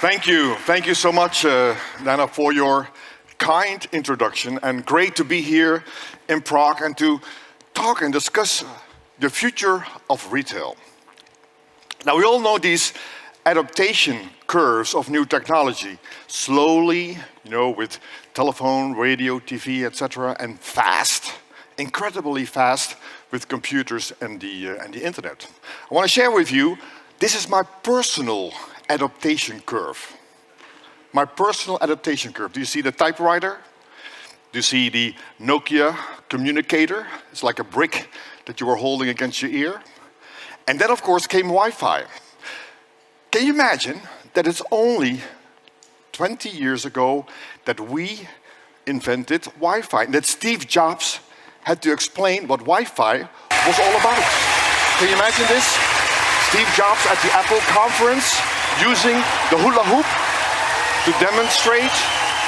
Thank you. Thank you so much, Nana, for your kind introduction. And great to be here in Prague and to talk and discuss the future of retail. Now, we all know these adaptation curves of new technology. Slowly, with telephone, radio, TV, etc., and fast, incredibly fast with computers and the internet. I want to share with you, this is my personal adaptation curve. My personal adaptation curve. Do you see the typewriter? Do you see the Nokia communicator? It's like a brick that you were holding against your ear. And then, of course, came Wi-Fi. Can you imagine that it's only 20 years ago that we invented Wi-Fi, and that Steve Jobs had to explain what Wi-Fi was all about? Can you imagine this? Steve Jobs at the Apple conference using the hula hoop to demonstrate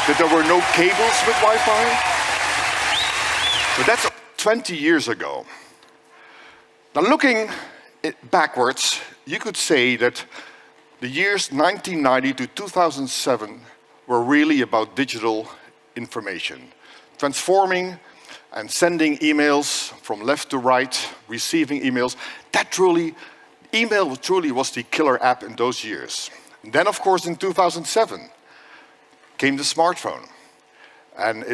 that there were no cables with Wi-Fi. So that's 20 years ago. Now looking backwards, you could say that the years 1990 to 2007 were really about digital information, transforming and sending emails from left to right, receiving emails. Email truly was the killer app in those years. And then, of course, in 2007 came the smartphone, and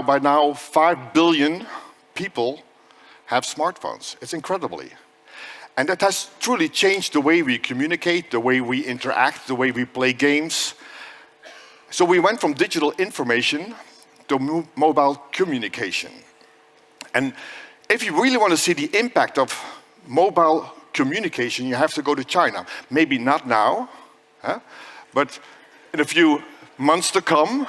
by now 5 billion people have smartphones. It's incredibly. And that has truly changed the way we communicate, the way we interact, the way we play games. So we went from digital information to mobile communication. And if you really want to see the impact of mobile communication, you have to go to China. Maybe not now, but in a few months to come,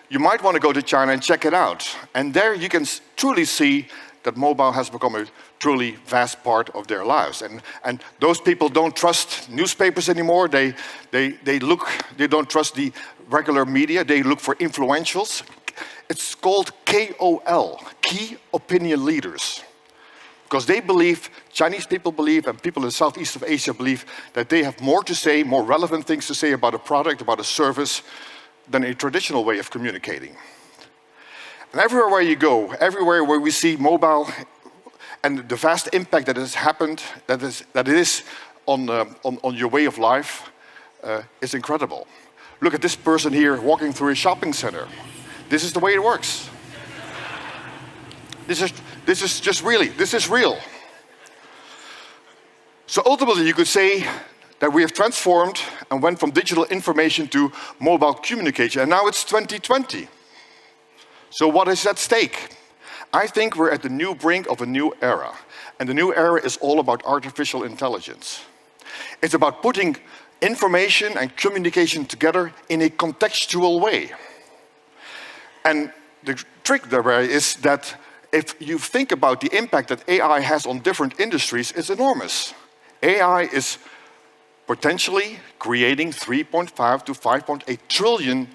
you might want to go to China and check it out. And there you can truly see that mobile has become a truly vast part of their lives. And those people don't trust newspapers anymore. They don't trust the regular media. They look for influentials. It's called KOL, Key Opinion Leaders. Because they believe, Chinese people believe, and people in Southeast of Asia believe that they have more to say, more relevant things to say about a product, about a service, than a traditional way of communicating. And everywhere where you go, everywhere where we see mobile and the vast impact that has happened, that it is on your way of life, is incredible. Look at this person here walking through a shopping center. This is the way it works. This is real. So ultimately, you could say that we have transformed and went from digital information to mobile communication, and now it's 2020. So what is at stake? I think we're at the new brink of a new era, and the new era is all about artificial intelligence. It's about putting information and communication together in a contextual way. And the trick there is that if you think about the impact that AI has on different industries, it's enormous. AI is potentially creating $3.5 to $5.8 trillion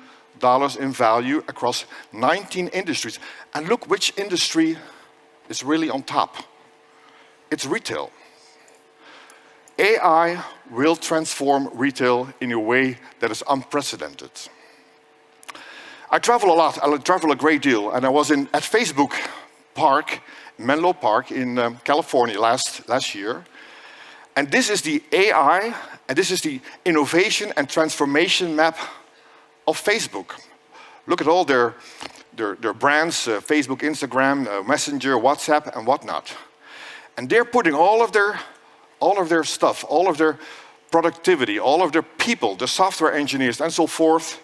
in value across 19 industries. And look which industry is really on top. It's retail. AI will transform retail in a way that is unprecedented. I travel a lot, I travel a great deal, and I was at Facebook Park, Menlo Park in California last year. And this is the AI, and this is the innovation and transformation map of Facebook. Look at all their brands, Facebook, Instagram, Messenger, WhatsApp, and whatnot. And they're putting all of their stuff, all of their productivity, all of their people, the software engineers, and so forth,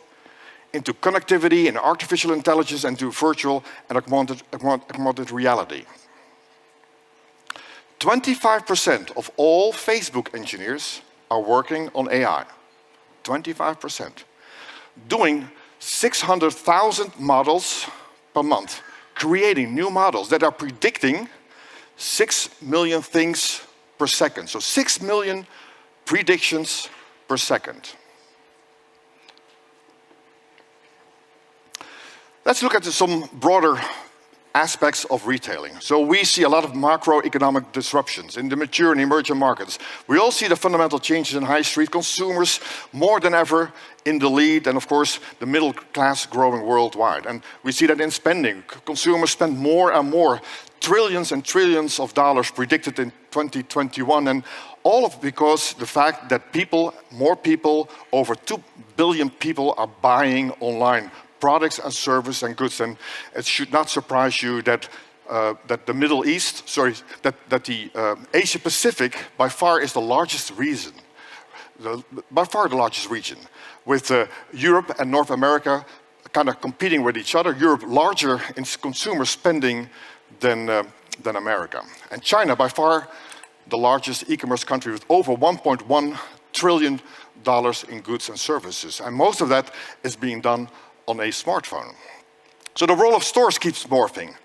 into connectivity and artificial intelligence and to virtual and augmented reality. 25% of all Facebook engineers are working on AI. 25%. Doing 600,000 models per month, creating new models that are predicting 6 million things per second. So 6 million predictions per second. Let's look at some broader aspects of retailing. So we see a lot of macroeconomic disruptions in the mature and emerging markets. We all see the fundamental changes in high street consumers more than ever in the lead, and of course the middle class growing worldwide. And we see that in spending. Consumers spend more and more, trillions and trillions of dollars predicted in 2021, and all of because the fact that more people, over 2 billion people are buying online products and services and goods, and it should not surprise you that the Middle East, that the Asia Pacific by far is the largest region, with Europe and North America kind of competing with each other. Europe larger in consumer spending than America, and China by far the largest e-commerce country with over $1.1 trillion in goods and services, and most of that is being done on a smartphone. So the role of stores keeps morphing.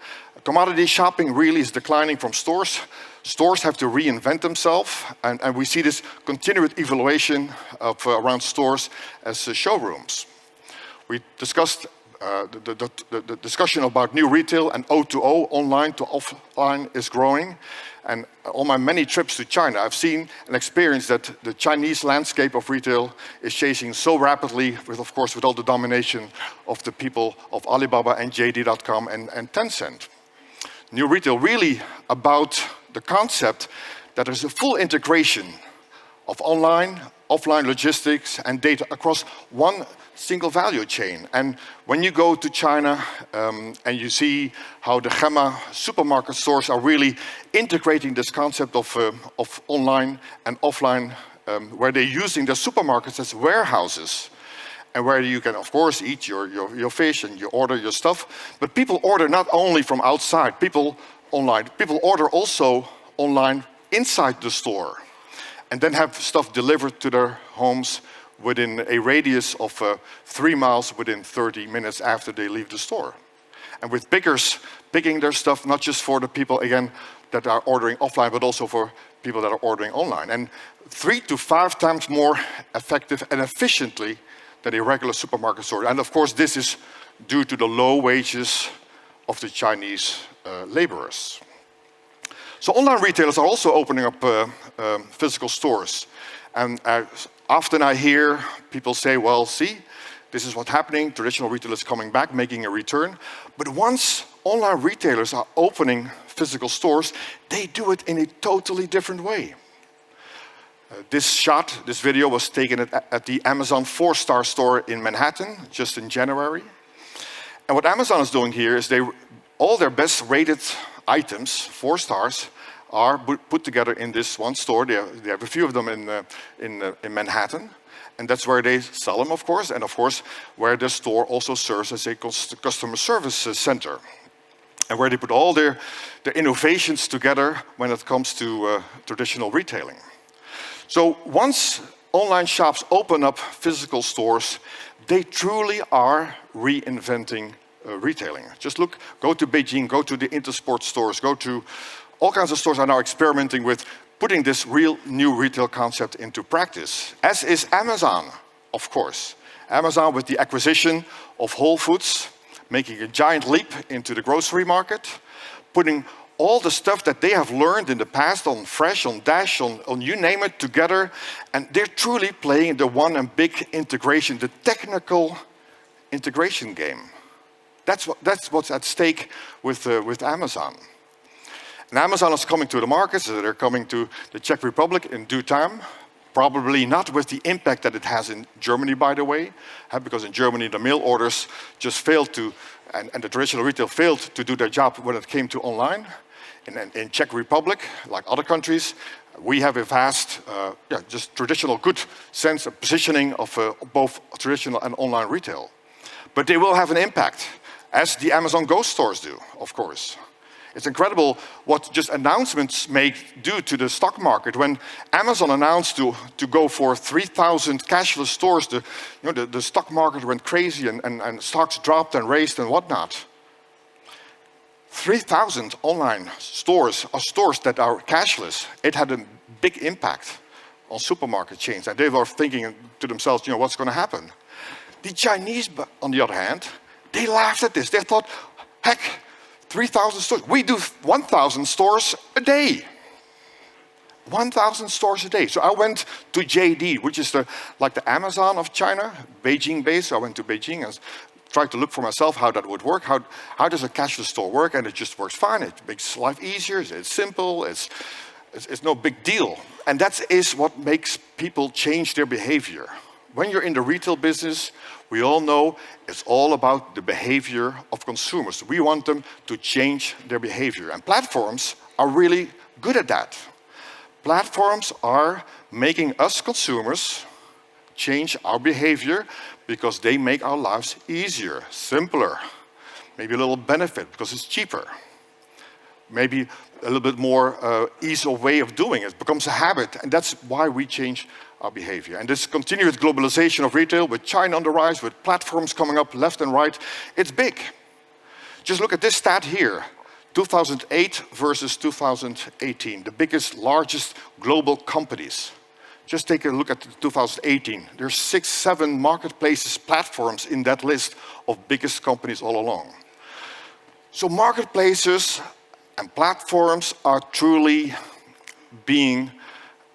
Commodity shopping really is declining from stores. Stores have to reinvent themselves, and we see this continued evaluation of around stores as showrooms. We discussed the discussion about new retail and O2O, online to offline, is growing. And on my many trips to China, I've seen and experienced that the Chinese landscape of retail is changing so rapidly, of course, with all the domination of the people of Alibaba and JD.com and Tencent. New retail really about the concept that there's a full integration of online, offline logistics and data across one single value chain. And when you go to China and you see how the Gemma supermarket stores are really integrating this concept of online and offline, where they're using the supermarkets as warehouses, and where you can, of course, eat your fish and you order your stuff. But people order not only from outside, people order also online inside the store, and then have stuff delivered to their homes within a radius of 3 miles within 30 minutes after they leave the store. And with pickers picking their stuff, not just for the people, again, that are ordering offline, but also for people that are ordering online. And 3 to 5 times more effective and efficiently than a regular supermarket store. And of course, this is due to the low wages of the Chinese laborers. So online retailers are also opening up physical stores. And often I hear people say, well, see, this is what's happening. Traditional retail is coming back, making a return. But once online retailers are opening physical stores, they do it in a totally different way. This video was taken at the Amazon 4-star store in Manhattan, just in January. And what Amazon is doing here is all their best rated items, 4 stars, are put together in this one store. They have a few of them in Manhattan, and that's where they sell them, of course, and of course where the store also serves as a customer service center, and where they put all their innovations together when it comes to traditional retailing. So once online shops open up physical stores, they truly are reinventing retailing. Just go to Beijing, go to the Intersport stores, go to all kinds of stores are now experimenting with putting this real new retail concept into practice, as is Amazon, of course. Amazon with the acquisition of Whole Foods, making a giant leap into the grocery market, putting all the stuff that they have learned in the past on Fresh, on Dash, on you name it, together, and they're truly playing the one and big integration, the technical integration game. That's what's at stake with Amazon. And Amazon is coming to the markets, they're coming to the Czech Republic in due time, probably not with the impact that it has in Germany, by the way, because in Germany the mail orders just failed to, and the traditional retail failed to do their job when it came to online. In Czech Republic, like other countries, we have a vast, just traditional good sense of positioning of both traditional and online retail. But they will have an impact, as the Amazon Go stores do, of course. It's incredible what just announcements do to the stock market. When Amazon announced to go for 3,000 cashless stores, the stock market went crazy and stocks dropped and raised and whatnot. 3,000 online stores are stores that are cashless. It had a big impact on supermarket chains, and they were thinking to themselves, what's going to happen? The Chinese, on the other hand, they laughed at this. They thought, heck, 3,000 stores. We do 1,000 stores a day. 1,000 stores a day. So I went to JD, which is like the Amazon of China, Beijing based. So I went to Beijing and tried to look for myself how that would work. How does a cashless store work? And it just works fine. It makes life easier. It's simple. It's no big deal. And that is what makes people change their behavior. When you're in the retail business, we all know it's all about the behavior of consumers. We want them to change their behavior. And platforms are really good at that. Platforms are making us consumers change our behavior because they make our lives easier, simpler, maybe a little benefit because it's cheaper, maybe a little bit more ease of way of doing it. It becomes a habit, and that's why we change our behavior. And this continued globalization of retail, with China on the rise, with platforms coming up left and right, it's big. Just look at this stat here. 2008 versus 2018, the biggest, largest global companies. Just take a look at 2018. There's 6, 7 marketplaces, platforms in that list of biggest companies all along. So marketplaces and platforms are truly being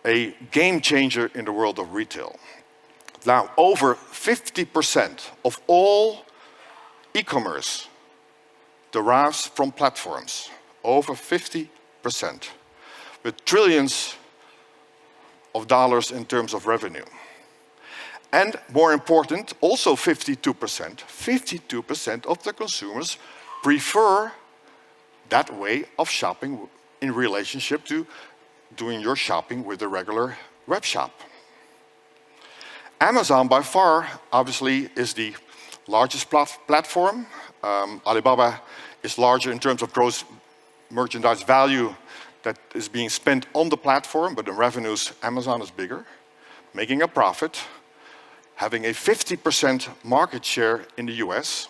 a game changer in the world of retail. Now, over 50% of all e-commerce derives from platforms, over 50%, with trillions of dollars in terms of revenue. And more important, also 52% of the consumers prefer that way of shopping in relationship to doing your shopping with a regular web shop. Amazon, by far, obviously, is the largest platform. Alibaba is larger in terms of gross merchandise value that is being spent on the platform, but in revenues, Amazon is bigger, making a profit, having a 50% market share in the US,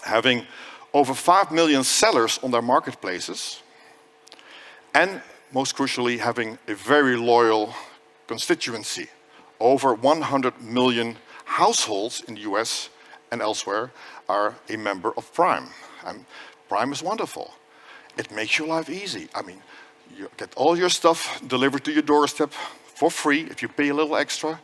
having over 5 million sellers on their marketplaces, and most crucially, having a very loyal constituency. Over 100 million households in the US and elsewhere are a member of Prime. And Prime is wonderful. It makes your life easy. I mean, you get all your stuff delivered to your doorstep for free if you pay a little extra.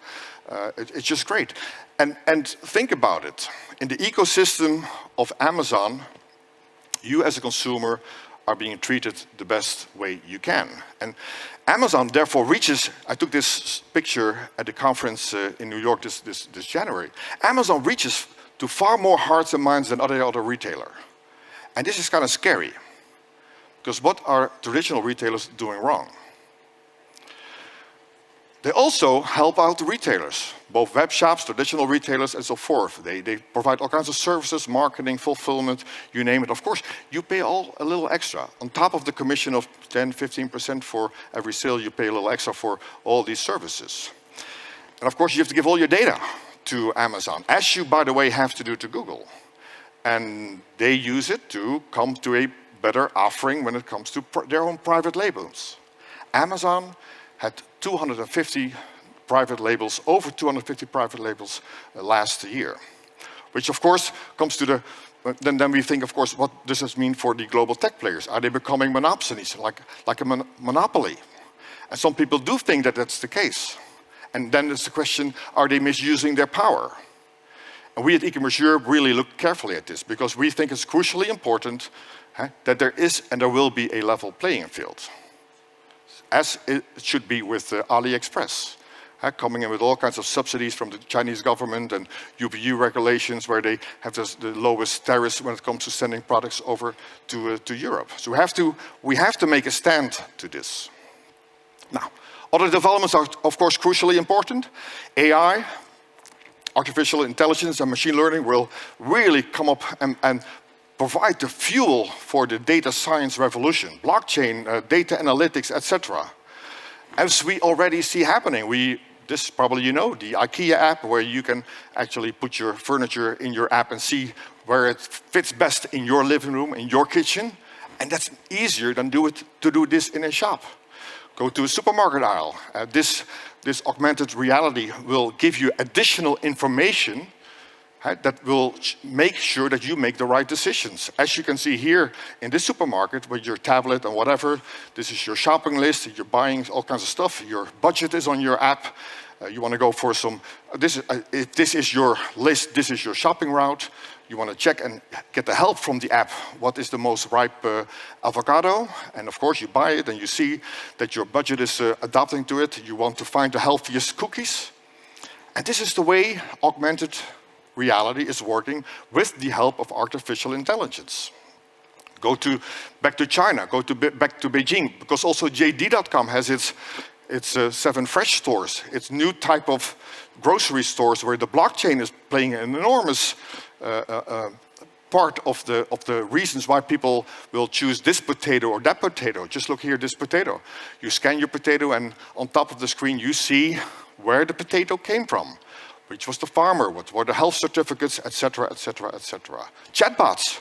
It's just great. And think about it. In the ecosystem of Amazon, you as a consumer are being treated the best way you can. And Amazon therefore reaches, I took this picture at the conference in New York this January. Amazon reaches to far more hearts and minds than other retailer. And this is kind of scary, because what are traditional retailers doing wrong? They also help out the retailers, both web shops, traditional retailers, and so forth. They provide all kinds of services, marketing, fulfillment, you name it. Of course, you pay a little extra. On top of the commission of 10, 15% for every sale, you pay a little extra for all these services. And of course, you have to give all your data to Amazon, as you, by the way, have to do to Google. And they use it to come to a better offering when it comes to their own private labels. Amazon had 250 private labels, over 250 private labels last year. Which of course comes to then we think, of course, what does this mean for the global tech players? Are they becoming monopolies, like a monopoly? And some people do think that that's the case. And then there's the question, are they misusing their power? And we at Ecommerce Europe really look carefully at this, because we think it's crucially important that there is and there will be a level playing field, as it should be with AliExpress, coming in with all kinds of subsidies from the Chinese government and UPU regulations, where they have the lowest tariffs when it comes to sending products over to Europe. So we have to make a stand to this. Now, other developments are, of course, crucially important. AI, artificial intelligence and machine learning will really come up and provide the fuel for the data science revolution, blockchain, data analytics, etc. As we already see happening, this probably you know, the IKEA app, where you can actually put your furniture in your app and see where it fits best in your living room, in your kitchen, and that's easier than to do this in a shop. Go to a supermarket aisle. This augmented reality will give you additional information right, that will make sure that you make the right decisions. As you can see here in this supermarket with your tablet and whatever, this is your shopping list, you're buying all kinds of stuff, your budget is on your app, you want to go for some, if this is your list, this is your shopping route, you want to check and get the help from the app, what is the most ripe avocado, and of course you buy it and you see that your budget is adapting to it, you want to find the healthiest cookies. And this is the way augmented reality is working with the help of artificial intelligence. Back to China, back to Beijing, because also JD.com has its 7 fresh stores. It's new type of grocery stores where the blockchain is playing an enormous part of the reasons why people will choose this potato or that potato. Just look here, this potato. You scan your potato and on top of the screen you see where the potato came from, which was the farmer, what were the health certificates, etc., etc., etc. Chatbots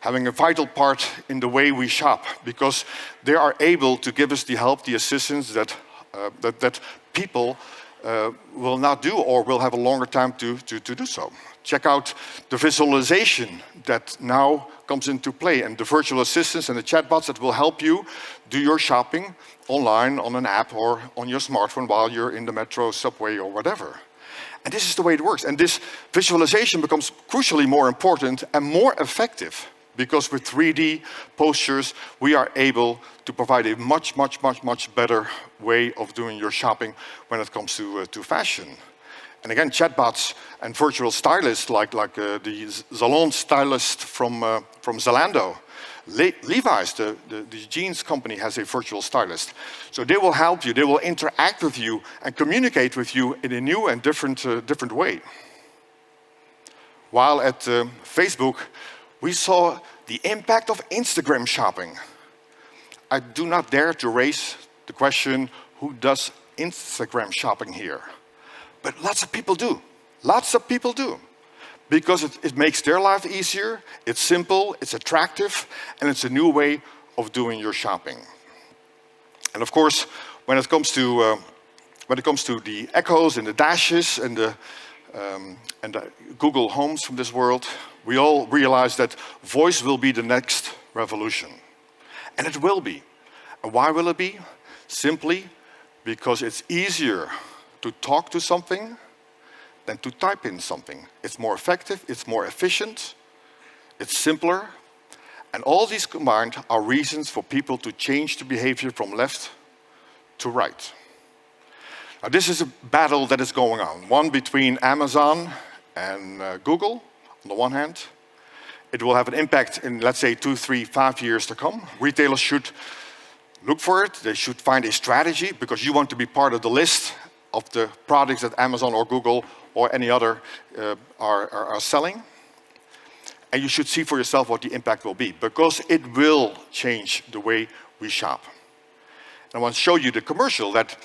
having a vital part in the way we shop because they are able to give us the help, the assistance that people will not do or will have a longer time to do so. Check out the visualization that now comes into play and the virtual assistants and the chatbots that will help you do your shopping online on an app or on your smartphone while you're in the metro, subway or whatever. And this is the way it works. And this visualization becomes crucially more important and more effective because with 3D postures, we are able to provide a much, much, much, much better way of doing your shopping when it comes to fashion. And again, chatbots and virtual stylists like the Salon stylist from Zalando. Levi's, the jeans company, has a virtual stylist. So they will help you, they will interact with you and communicate with you in a new and different way. While at Facebook, we saw the impact of Instagram shopping. I do not dare to raise the question, who does Instagram shopping here? But lots of people do. Lots of people do. Because it makes their life easier, it's simple, it's attractive, and it's a new way of doing your shopping. And of course, when it comes to the Echoes and the Dashes and the Google Homes from this world, we all realize that voice will be the next revolution. And it will be. And why will it be? Simply because it's easier to talk to something than to type in something. It's more effective, it's more efficient, it's simpler, and all these combined are reasons for people to change the behavior from left to right. Now, this is a battle that is going on, one between Amazon and Google, on the one hand. It will have an impact in, let's say, 2, 3, 5 years to come. Retailers should look for it, they should find a strategy, because you want to be part of the list of the products that Amazon or Google or any other are selling. And you should see for yourself what the impact will be, because it will change the way we shop. And I want to show you the commercial that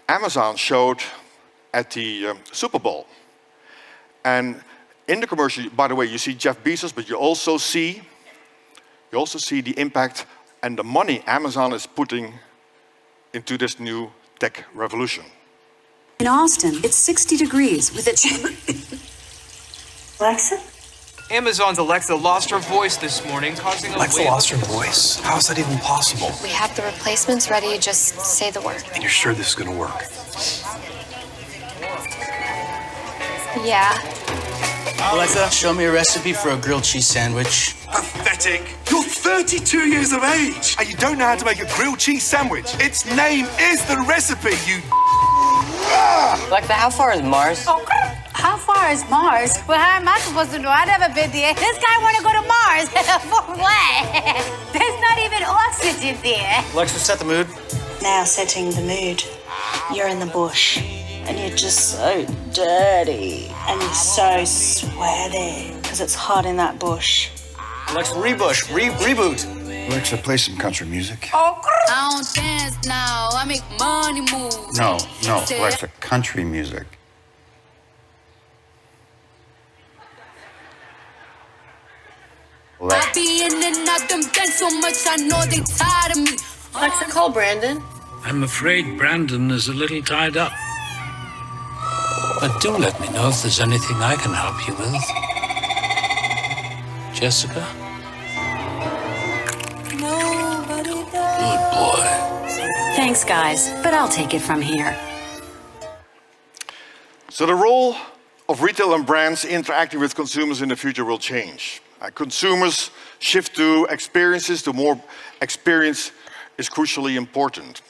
Amazon showed at the Super Bowl. And in the commercial, by the way, you see Jeff Bezos, but you also see the impact and the money Amazon is putting into this new tech revolution. In Austin, it's 60 degrees with a Alexa? Amazon's Alexa lost her voice this morning, causing a Alexa lost her voice? How is that even possible? We have the replacements ready, just say the word. And you're sure this is gonna work? Yeah. Alexa, show me a recipe for a grilled cheese sandwich. Pathetic. You're 32 years of age, and you don't know how to make a grilled cheese sandwich. Its name is the recipe, you... Alexa, how far is Mars? Oh, how far is Mars? Well, how am I supposed to know? I've never been there. This guy want to go to Mars. For what? There's not even oxygen there. Alexa, set the mood. Now setting the mood. You're in the bush, and you're just so dirty, and you're so sweaty, because it's hot in that bush. Alexa, reboot. Alexa, play some country music. Oh, I don't dance now, I make money move. No, Alexa, country music. I be in and out them dance so much, I know they tired of me. Alexa, call Brandon. I'm afraid Brandon is a little tied up. But do let me know if there's anything I can help you with. Jessica? Nobody does. Good boy. Thanks, guys, but I'll take it from here. So the role of retail and brands interacting with consumers in the future will change. Consumers shift to experiences, the more experience is crucially important.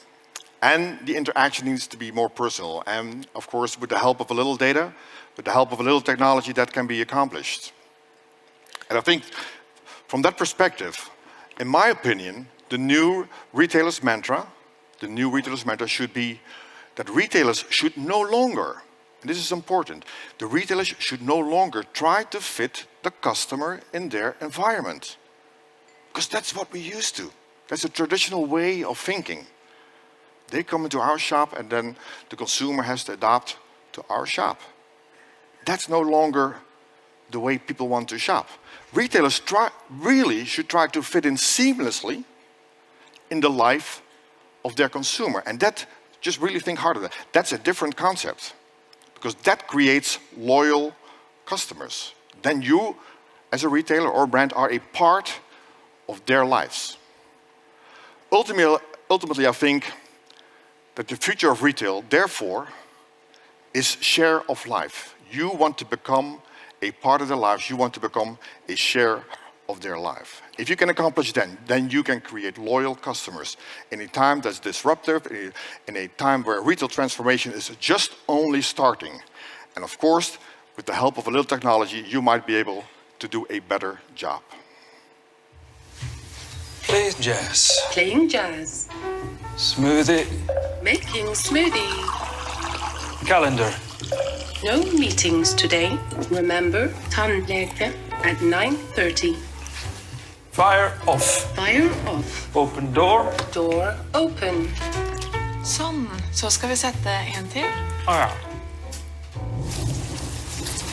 And the interaction needs to be more personal. And of course, with the help of a little data, with the help of a little technology, that can be accomplished. And I think from that perspective, in my opinion, the new retailer's mantra should be that retailers should no longer, and this is important, the retailers should no longer try to fit the customer in their environment. Because that's what we used to. That's a traditional way of thinking. They come into our shop and then the consumer has to adapt to our shop. That's no longer the way people want to shop. Retailers really should try to fit in seamlessly in the life of their consumer. And that, just really think hard on that. That's a different concept. Because that creates loyal customers. Then you, as a retailer or brand, are a part of their lives. Ultimately, I think that the future of retail, therefore, is share of life. You want to become a part of their lives. You want to become a share of their life. If you can accomplish that, then you can create loyal customers in a time that's disruptive, in a time where retail transformation is just only starting. And of course, with the help of a little technology, you might be able to do a better job. Play jazz. Playing jazz. Smoothie. Making smoothie. Calendar. No meetings today. Remember, tandläkare at 9:30. Fire off. Fire off. Open door. Door open. Sånn. Så skal vi sette en til. Ja.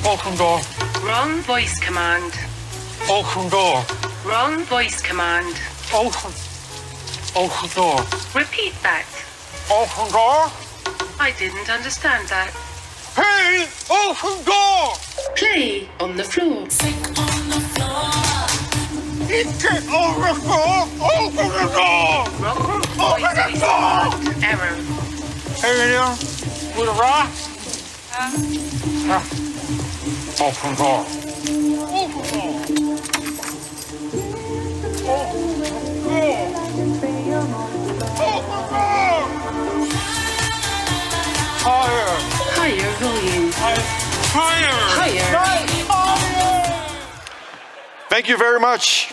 Open door. Wrong voice command. Open door. Wrong voice command. Open. Open door. Repeat that. Open door. I didn't understand that. Hey, open door. Play on the floor. Get over the door. Open the door. Wrong Open the voice door. command. Error. Hey, there. With a rock. Open door. Open door. Higher. Higher volume. Higher. Higher. Thank you very much.